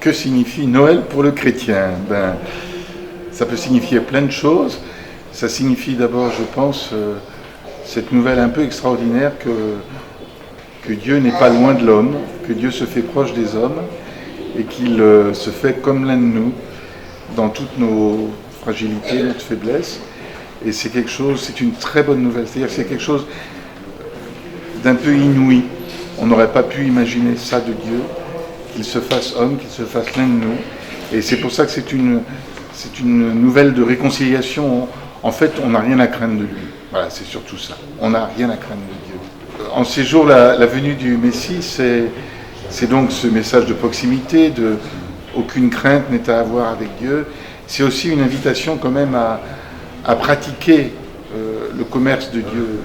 Que signifie Noël pour le chrétien? Ça peut signifier plein de choses. Ça signifie d'abord, je pense, cette nouvelle un peu extraordinaire que Dieu n'est pas loin de l'homme, que Dieu se fait proche des hommes et qu'il se fait comme l'un de nous dans toutes nos fragilités, notre faiblesse. Et c'est quelque chose, c'est une très bonne nouvelle. C'est-à-dire que c'est quelque chose d'un peu inouï. On n'aurait pas pu imaginer ça de Dieu, qu'il se fasse homme, qu'il se fasse l'un de nous. Et c'est pour ça que c'est une nouvelle de réconciliation. En fait, on n'a rien à craindre de lui. Voilà, c'est surtout ça. On n'a rien à craindre de Dieu. En ces jours, la venue du Messie, c'est donc ce message de proximité, de aucune crainte n'est à avoir avec Dieu. C'est aussi une invitation quand même à pratiquer le commerce de Dieu,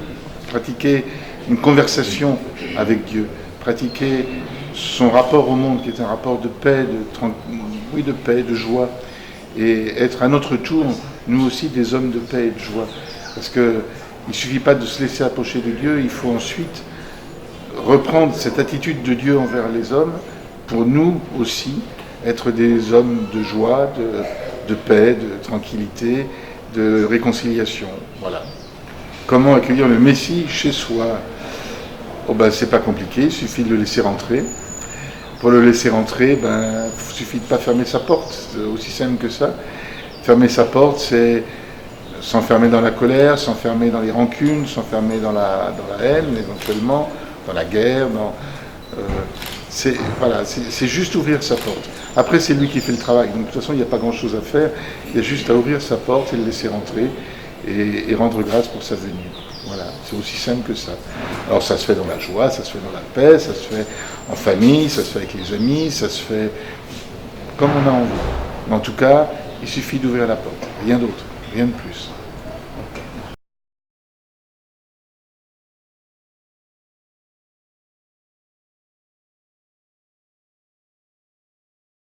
pratiquer une conversation avec Dieu, pratiquer son rapport au monde qui est un rapport de paix, de paix, de joie, et être à notre tour, nous aussi, des hommes de paix et de joie. Parce qu'il ne suffit pas de se laisser approcher de Dieu, il faut ensuite reprendre cette attitude de Dieu envers les hommes pour nous aussi être des hommes de joie, de paix, de tranquillité, de réconciliation. Voilà. Comment accueillir le Messie chez soi? C'est pas compliqué, il suffit de le laisser rentrer. Pour le laisser rentrer, il suffit de ne pas fermer sa porte, c'est aussi simple que ça. Fermer sa porte, c'est s'enfermer dans la colère, s'enfermer dans les rancunes, s'enfermer dans la haine éventuellement, dans la guerre. C'est juste ouvrir sa porte. Après, c'est lui qui fait le travail, donc de toute façon, il n'y a pas grand-chose à faire. Il y a juste à ouvrir sa porte et le laisser rentrer et rendre grâce pour sa venue. Voilà, c'est aussi simple que ça. Alors ça se fait dans la joie, ça se fait dans la paix, ça se fait en famille, ça se fait avec les amis, ça se fait comme on a envie. Mais en tout cas, il suffit d'ouvrir la porte, rien d'autre, rien de plus.